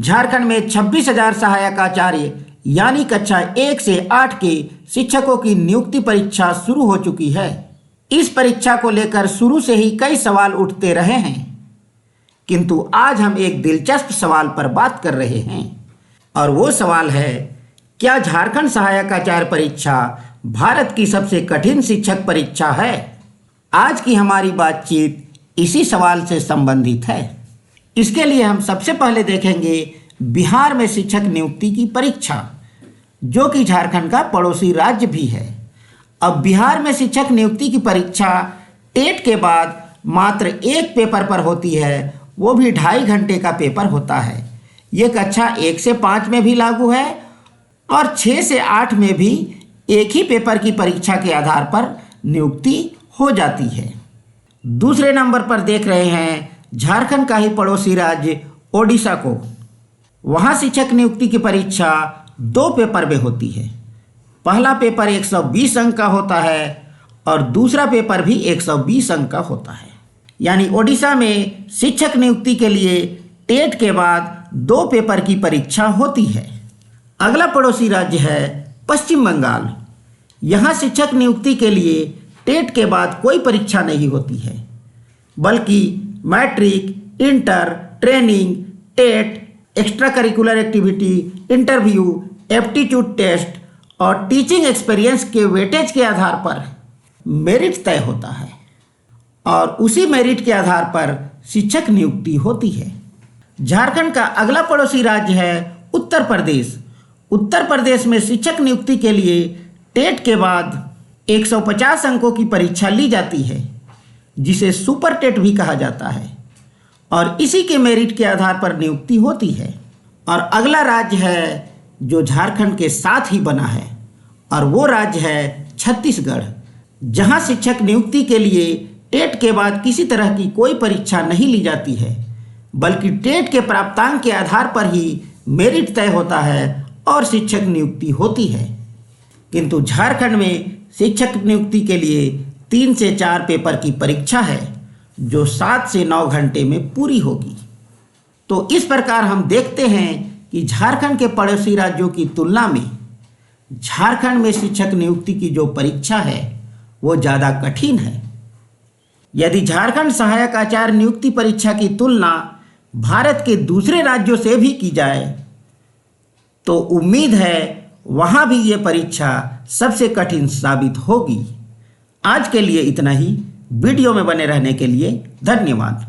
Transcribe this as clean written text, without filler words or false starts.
झारखंड में 26,000 सहायक आचार्य यानी कक्षा 1 से 8 के शिक्षकों की नियुक्ति परीक्षा शुरू हो चुकी है। इस परीक्षा को लेकर शुरू से ही कई सवाल उठते रहे हैं, किंतु आज हम एक दिलचस्प सवाल पर बात कर रहे हैं और वो सवाल है, क्या झारखंड सहायक आचार्य परीक्षा भारत की सबसे कठिन शिक्षक परीक्षा है? आज की हमारी बातचीत इसी सवाल से संबंधित है। इसके लिए हम सबसे पहले देखेंगे बिहार में शिक्षक नियुक्ति की परीक्षा, जो कि झारखंड का पड़ोसी राज्य भी है। अब बिहार में शिक्षक नियुक्ति की परीक्षा टेट के बाद मात्र एक पेपर पर होती है, वो भी 2.5 घंटे का पेपर होता है। ये कक्षा 1 से 5 में भी लागू है और 6 से 8 में भी एक ही पेपर की परीक्षा के आधार पर नियुक्ति हो जाती है। दूसरे नंबर पर देख रहे हैं झारखंड का ही पड़ोसी राज्य ओडिशा को। वहाँ शिक्षक नियुक्ति की परीक्षा 2 पेपर में होती है। पहला पेपर 120 अंक का होता है और दूसरा पेपर भी 120 अंक का होता है। यानी ओडिशा में शिक्षक नियुक्ति के लिए टेट के बाद 2 पेपर की परीक्षा होती है। अगला पड़ोसी राज्य है पश्चिम बंगाल। यहाँ शिक्षक नियुक्ति के लिए टेट के बाद कोई परीक्षा नहीं होती है, बल्कि matric, inter, training, TET, extra curricular activity, interview, aptitude test और टीचिंग एक्सपीरियंस के वेटेज के आधार पर मेरिट तय होता है और उसी मेरिट के आधार पर शिक्षक नियुक्ति होती है। झारखंड का अगला पड़ोसी राज्य है उत्तर प्रदेश। उत्तर प्रदेश में शिक्षक नियुक्ति के लिए टेट के बाद 150 अंकों की परीक्षा ली जाती है, जिसे सुपर टेट भी कहा जाता है, और इसी के मेरिट के आधार पर नियुक्ति होती है। और अगला राज्य है जो झारखंड के साथ ही बना है, और वो राज्य है छत्तीसगढ़, जहां शिक्षक नियुक्ति के लिए टेट के बाद किसी तरह की कोई परीक्षा नहीं ली जाती है, बल्कि टेट के प्राप्तांक के आधार पर ही मेरिट तय होता है और शिक्षक नियुक्ति होती है। किंतु झारखंड में शिक्षक नियुक्ति के लिए 3 से 4 पेपर की परीक्षा है, जो 7 से 9 घंटे में पूरी होगी। तो इस प्रकार हम देखते हैं कि झारखंड के पड़ोसी राज्यों की तुलना में झारखंड में शिक्षक नियुक्ति की जो परीक्षा है वो ज़्यादा कठिन है। यदि झारखंड सहायक आचार्य नियुक्ति परीक्षा की तुलना भारत के दूसरे राज्यों से भी की जाए तो उम्मीद है वहाँ भी ये परीक्षा सबसे कठिन साबित होगी। आज के लिए इतना ही। वीडियो में बने रहने के लिए धन्यवाद।